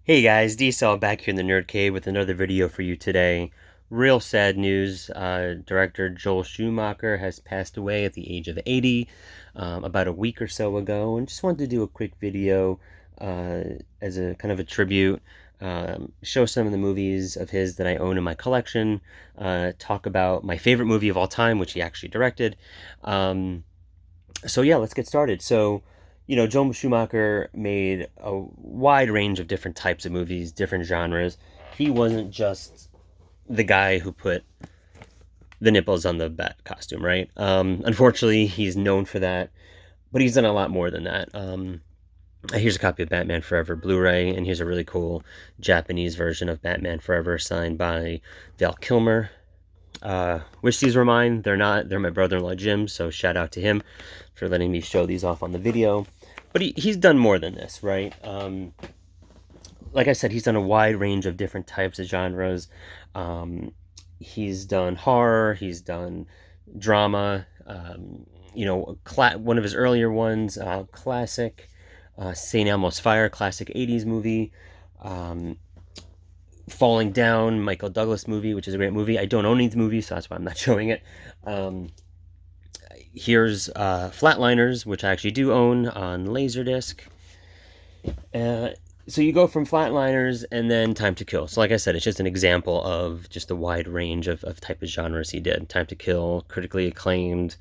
Hey guys, D-Cell back here in the Nerd Cave with another video for you today. Real sad news, director Joel Schumacher has passed away at the age of 80 about a week or so ago, and just wanted to do a quick video uh, as a kind of a tribute, show some of the movies of his that I own in my collection, talk about my favorite movie of all time, which he actually directed. So yeah, let's get started. Joel Schumacher made a wide range of different types of movies, different genres. He wasn't just the guy who put the nipples on the bat costume, right? Unfortunately, he's known for that, but he's done a lot more than that. Here's a copy of Batman Forever Blu-ray, and here's a really cool Japanese version of Batman Forever signed by Val Kilmer. Wish these were mine. They're not. They're my brother-in-law Jim, so shout out to him for letting me show these off on the video. But he's done more than this, right? Like I said, he's done a wide range of different types of genres. He's done horror. He's done drama. One of his earlier ones, classic, St. Elmo's Fire, classic 80s movie. Um, Falling Down, Michael Douglas movie, which is a great movie. I don't own these movies, so that's why I'm not showing it. Um, Here's Flatliners, which I actually do own on Laserdisc. Uh, so you go from Flatliners and then Time to Kill. So like I said, it's just an example of just a wide range of type of genres he did. Time to Kill, critically acclaimed,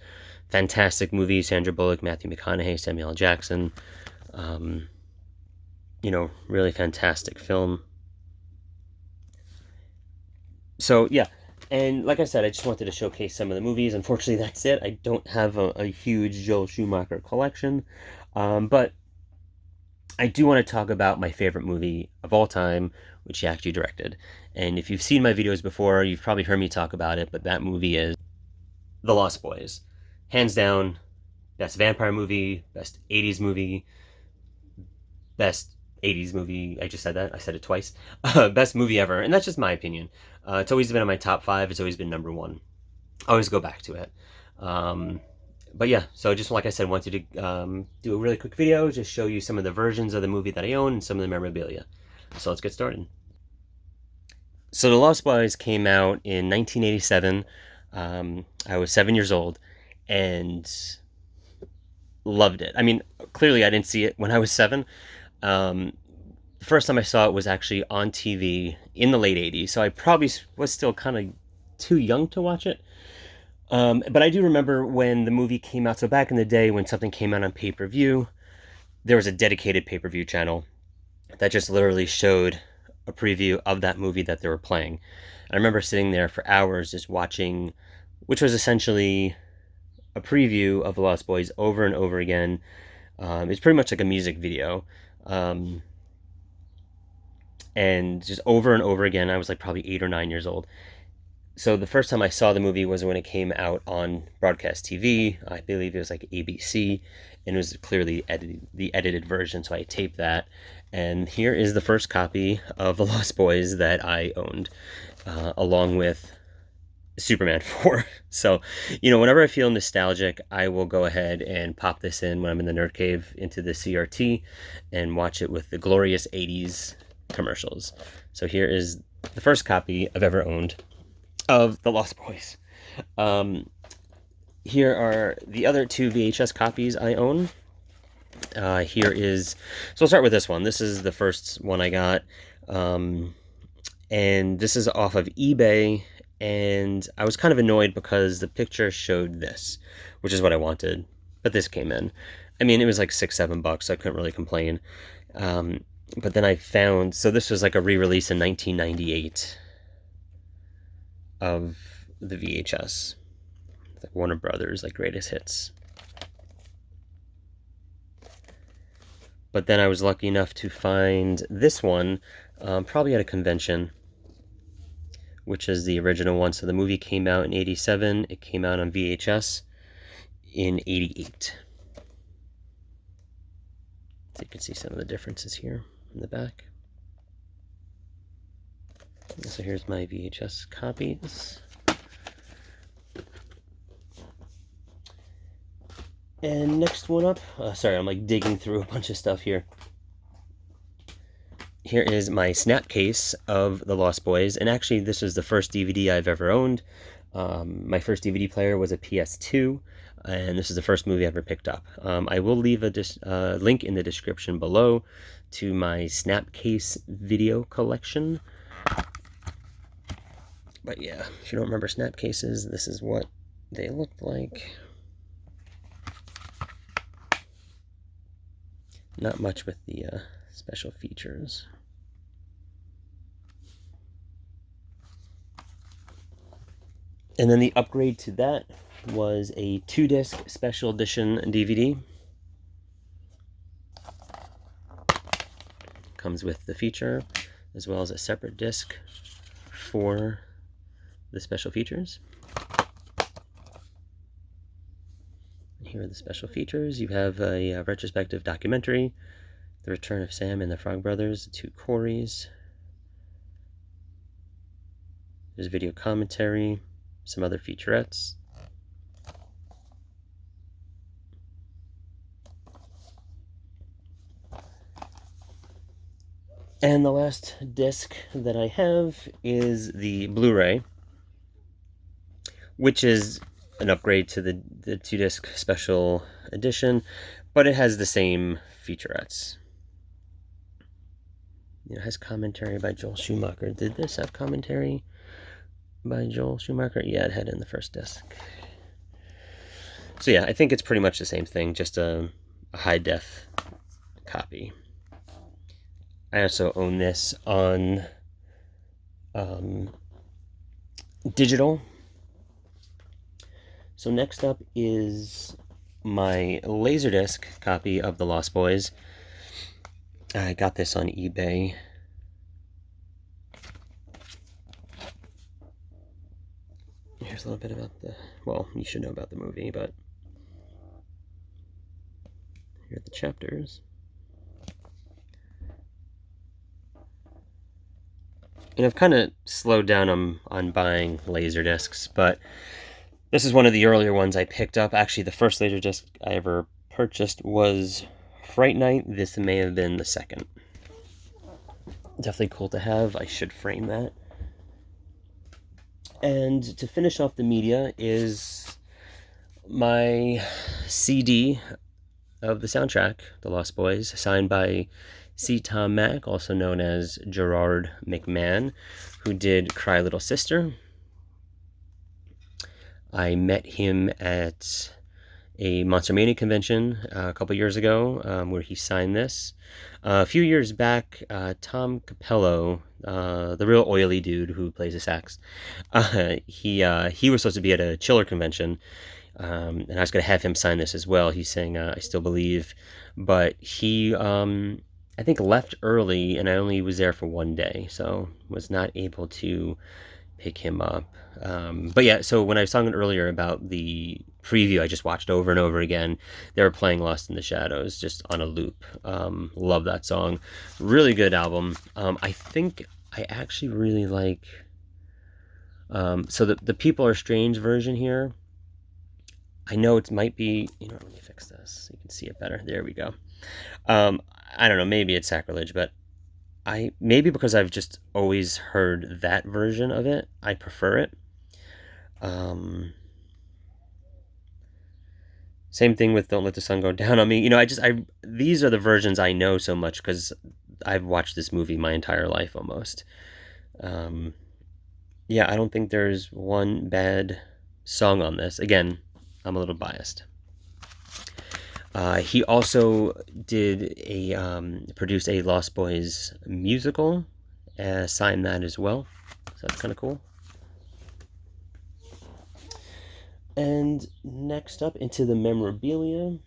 fantastic movie. Sandra Bullock, Matthew McConaughey, Samuel L. Jackson. Um, really fantastic film. So yeah, and like I said, I just wanted to showcase some of the movies. Unfortunately, that's it. I don't have a huge Joel Schumacher collection, but I do want to talk about my favorite movie of all time, which he actually directed. And if you've seen my videos before, you've probably heard me talk about it, but that movie is The Lost Boys. Hands down, best vampire movie, best 80s movie, best 80s movie. I just said that. I said it twice. Best movie ever. And that's just my opinion. It's always been in my top five. It's always been number one. I always go back to it. Um, but yeah, so just like I said, wanted to do a really quick video, just show you some of the versions of the movie that I own and some of the memorabilia. So let's get started. So The Lost Boys came out in 1987. I was 7 years old and loved it. I mean, clearly I didn't see it when I was seven. Um, the first time I saw it was actually on TV in the late 80s, so I probably was still kind of too young to watch it. But I do remember when the movie came out. So back in the day, when something came out on pay-per-view, there was a dedicated pay-per-view channel that just literally showed a preview of that movie that they were playing. I remember sitting there for hours just watching, which was essentially a preview of The Lost Boys over and over again. It's pretty much like a music video. Um, and just over and over again, I was like probably 8 or 9 years old. So the first time I saw the movie was when it came out on broadcast TV. I believe it was like ABC, and it was clearly the edited version. So I taped that, and here is the first copy of The Lost Boys that I owned, along with Superman 4. So, whenever I feel nostalgic, I will go ahead and pop this in when I'm in the Nerd Cave into the CRT and watch it with the glorious 80s commercials. So here is the first copy I've ever owned of The Lost Boys. Um, Here are the other two VHS copies I own. So I'll start with this one. This is the first one I got. And this is off of eBay. And I was kind of annoyed because the picture showed this, which is what I wanted. But this came in. I mean, it was like $6-7, so I couldn't really complain. But then I found, so this was like a re-release in 1998 of the VHS, like Warner Brothers, like greatest hits. But then I was lucky enough to find this one, probably at a convention, which is the original one. So the movie came out in 87. It came out on VHS in 88. So you can see some of the differences here in the back. So here's my VHS copies. And next one up, sorry, I'm like digging through a bunch of stuff here. here is my snap case of The Lost Boys, and actually this was the first DVD I've ever owned. My first DVD player was a PS2, and this is the first movie I ever picked up. I will leave a link in the description below to my Snapcase video collection. But yeah, if you don't remember Snapcases, this is what they looked like. Not much with the special features. And then the upgrade to that was a 2-disc special edition DVD. Comes with the feature, as well as a separate disc for the special features. Here are the special features. You have a retrospective documentary, The Return of Sam and the Frog Brothers, the two Corys. There's video commentary, some other featurettes. And the last disc that I have is the Blu-ray, which is an upgrade to the 2-disc special edition, but it has the same featurettes. It has commentary by Joel Schumacher. Did this have commentary by Joel Schumacher? Yeah, it had it in the first disc. So yeah, I think it's pretty much the same thing, just a high-def copy. I also own this on digital. So next up is my Laserdisc copy of The Lost Boys. I got this on eBay. Here's a little bit about the, well, you should know about the movie, but here are the chapters. And I've kind of slowed down on buying Laserdiscs, but this is one of the earlier ones I picked up. Actually, the first Laserdisc I ever purchased was Fright Night. This may have been the second. Definitely cool to have. I should frame that. And to finish off the media is my CD of the soundtrack, The Lost Boys, signed by C. Tom Mack, also known as Gerard McMahon, who did Cry Little Sister. I met him at a Monster Mania convention a couple years ago, where he signed this. A few years back, Tom Capello, the real oily dude who plays the sax, he was supposed to be at a Chiller convention, and I was going to have him sign this as well. He's saying, I still believe, but he, I think, left early, and I only was there for one day, so was not able to pick him up. But yeah, so when I was talking earlier about the preview I just watched over and over again, they were playing Lost in the Shadows just on a loop. Love that song. Really good album. I think I actually really like, so the People Are Strange version here, I know it might be, let me fix this so you can see it better. There we go. I don't know, maybe it's sacrilege, but maybe because I've just always heard that version of it, I prefer it. Same thing with Don't Let the Sun Go Down on Me. These are the versions I know so much because I've watched this movie my entire life almost. Yeah, I don't think there's one bad song on this. Again, I'm a little biased. He also produced a Lost Boys musical, signed that as well. So that's kind of cool. And next up, into the memorabilia,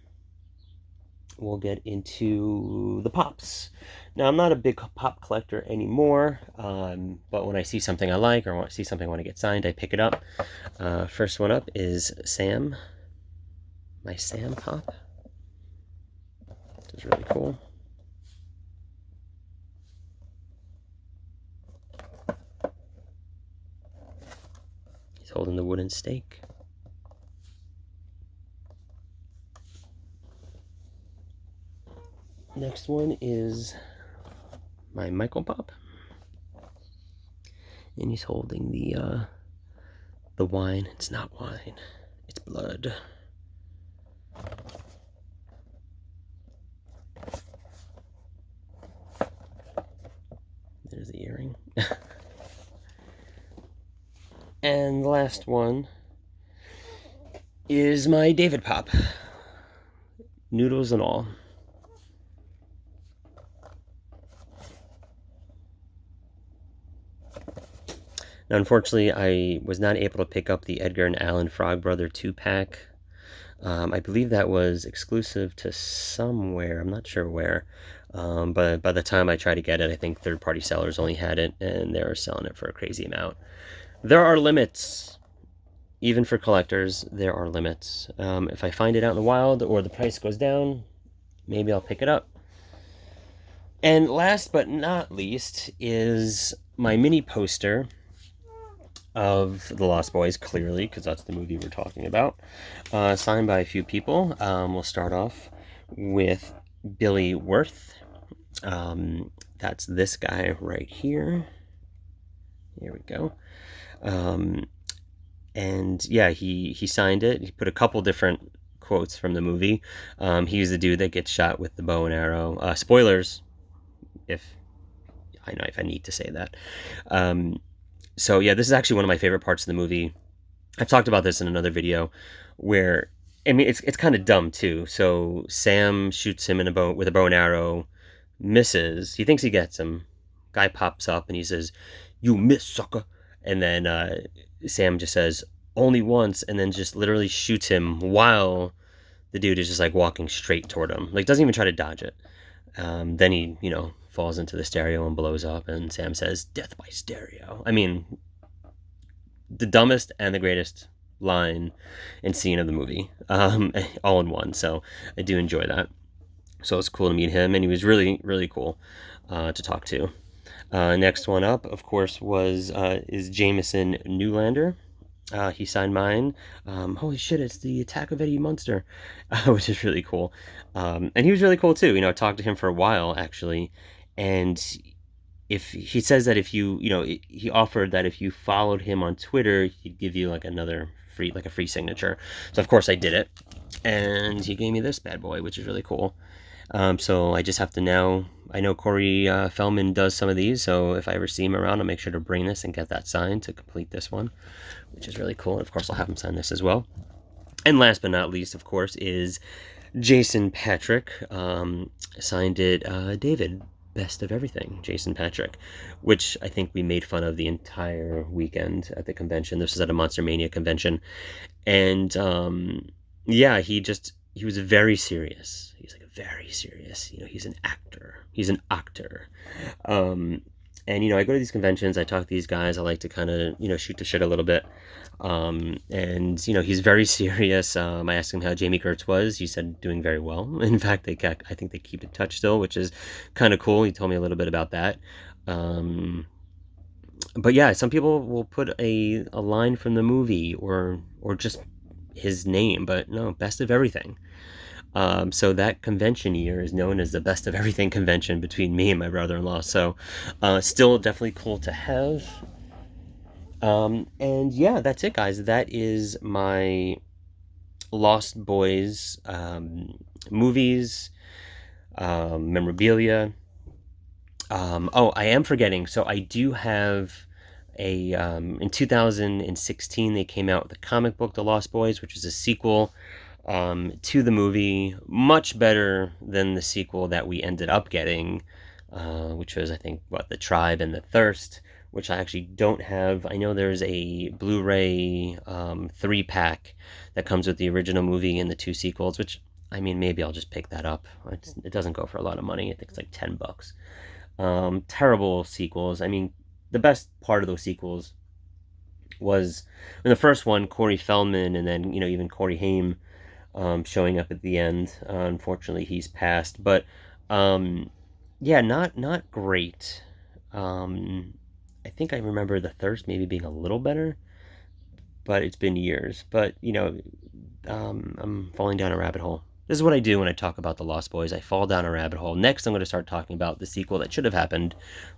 we'll get into the pops. Now, I'm not a big pop collector anymore, but when I see something I like or see something I want to get signed, I pick it up. First one up is Sam, my Sam pop. This is really cool. He's holding the wooden stake. Next one is my Michael Pop. And he's holding the wine. It's not wine. It's blood. There's the earring. And the last one is my David Pop. Noodles and all. Now, unfortunately, I was not able to pick up the Edgar and Allan Frog Brother 2-pack. I believe that was exclusive to somewhere. I'm not sure where. But by the time I tried to get it, I think third-party sellers only had it, and they were selling it for a crazy amount. There are limits. Even for collectors, there are limits. If I find it out in the wild or the price goes down, maybe I'll pick it up. And last but not least is my mini poster of The Lost Boys, clearly, because that's the movie we're talking about. Signed by a few people. We'll start off with Billy Wirth. That's this guy right here. Here we go. And yeah, he signed it. He put a couple different quotes from the movie. He's the dude that gets shot with the bow and arrow. Spoilers, if I need to say that. So yeah, this is actually one of my favorite parts of the movie. I've talked about this in another video, where I mean it's kind of dumb too. So Sam shoots him with a bow and arrow, misses. He thinks he gets him. Guy pops up and he says, "You miss, sucker." And then Sam just says, "Only once," and then just literally shoots him while the dude is just like walking straight toward him. Like doesn't even try to dodge it. Then he, falls into the stereo and blows up, and Sam says, "Death by stereo." I mean, the dumbest and the greatest line and scene of the movie, all in one. So I do enjoy that. So it's cool to meet him, and he was really, really cool to talk to. Next one up, of course, is Jameson Newlander. He signed mine. Holy shit, it's the Attack of Eddie Munster, which is really cool. And he was really cool too. I talked to him for a while actually, and if he says that if you, he offered that if you followed him on Twitter, he'd give you like a free signature. So of course I did it, and he gave me this bad boy, which is really cool. So I just have to now, I know Corey Feldman does some of these, so if I ever see him around, I'll make sure to bring this and get that signed to complete this one, which is really cool. And of course, I'll have him sign this as well. And last but not least, of course, is Jason Patrick. Signed it, David, best of everything, Jason Patrick, which I think we made fun of the entire weekend at the convention. This was at a Monster Mania convention. And yeah, he was very serious. He's like very serious. He's an actor. He's an actor. And I go to these conventions. I talk to these guys. I like to kind of shoot the shit a little bit. And he's very serious. I asked him how Jamie Gertz was. He said doing very well. In fact, I think they keep in touch still, which is kind of cool. He told me a little bit about that. But yeah, some people will put a line from the movie or just his name, but no, best of everything. So that convention year is known as the best of everything convention between me and my brother-in-law. So still definitely cool to have. And yeah, that's it, guys. That is my Lost Boys movies, memorabilia. I am forgetting. So I do have in 2016 they came out with a comic book, The Lost Boys, which is a sequel to the movie, much better than the sequel that we ended up getting, which was, I think, The Tribe and the Thirst, which I actually don't have. I know there's a Blu-ray 3-pack that comes with the original movie and the 2 sequels, which, I mean, maybe I'll just pick that up. It doesn't go for a lot of money. I think it's like $10. Terrible sequels. I mean, the best part of those sequels was in the first one, Corey Feldman, and then even Corey Haim showing up at the end. Unfortunately, he's passed, but yeah, not great. I think I remember The Thirst maybe being a little better, but it's been years. But I'm falling down a rabbit hole. This is what I do when I talk about The Lost Boys. I fall down a rabbit hole. Next, I'm going to start talking about the sequel that should have happened,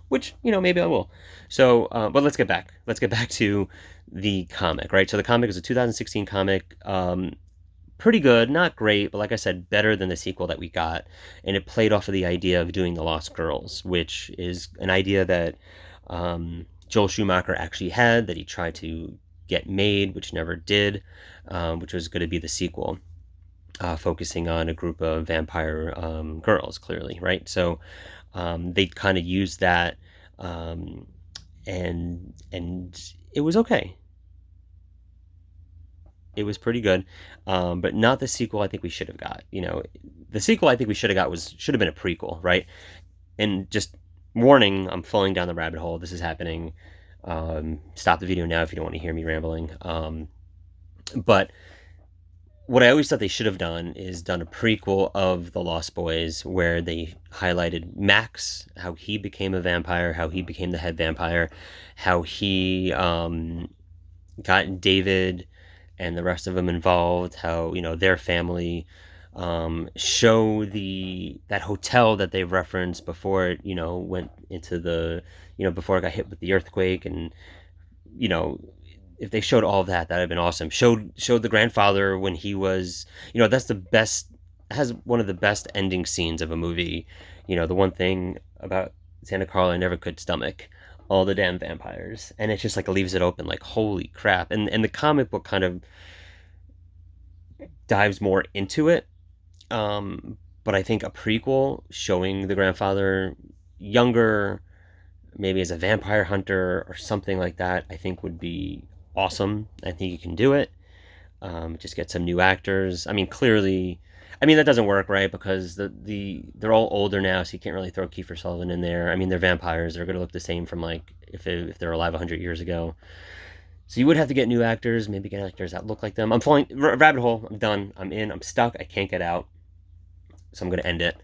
which, maybe I will. So, but let's get back. Let's get back to the comic, right? So the comic is a 2016 comic. Pretty good, not great, but like I said, better than the sequel that we got. And it played off of the idea of doing The Lost Girls, which is an idea that Joel Schumacher actually had, that he tried to get made, which never did, which was going to be the sequel. Focusing on a group of vampire girls, clearly, right? So they kind of used that, and it was okay. It was pretty good, but not the sequel I think we should have got. The sequel I think we should have got should have been a prequel, right? And just warning, I'm falling down the rabbit hole. This is happening. Stop the video now if you don't want to hear me rambling. But what I always thought they should have done is done a prequel of The Lost Boys where they highlighted Max, how he became a vampire, how he became the head vampire, how he got David and the rest of them involved, how, their family, show that hotel that they referenced before it, went into before it got hit with the earthquake. And, if they showed all of that, that'd have been awesome. Showed the grandfather when he was, that's the best, has one of the best ending scenes of a movie. The one thing about Santa Carla I never could stomach, all the damn vampires. And it just like leaves it open, like, holy crap. And the comic book kind of dives more into it. But I think a prequel showing the grandfather younger, maybe as a vampire hunter or something like that, I think would be awesome. I think you can do it. Just get some new actors. I mean, clearly, that doesn't work, right? Because they're all older now, so you can't really throw Kiefer Sutherland in there. I mean, they're vampires. They're going to look the same from like if they're alive 100 years ago. So you would have to get new actors, maybe get actors that look like them. I'm falling rabbit hole. I'm done. I'm in. I'm stuck. I can't get out. So I'm going to end it.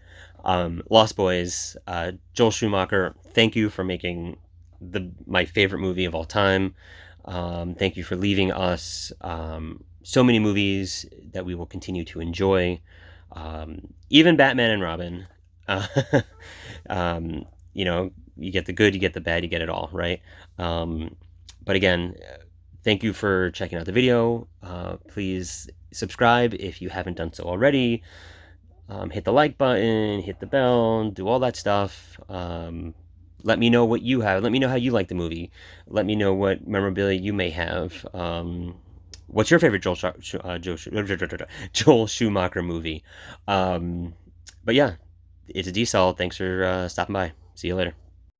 Lost Boys. Joel Schumacher. Thank you for making my favorite movie of all time. Thank you for leaving us so many movies that we will continue to enjoy. Even Batman and Robin. You get the good, you get the bad, you get it all, right? But again, thank you for checking out the video. Please subscribe if you haven't done so already. Hit the like button, hit the bell, do all that stuff. Let me know what you have. Let me know how you like the movie. Let me know what memorabilia you may have. What's your favorite Joel Schumacher movie? But yeah, it's a D-Sol. Thanks for stopping by. See you later.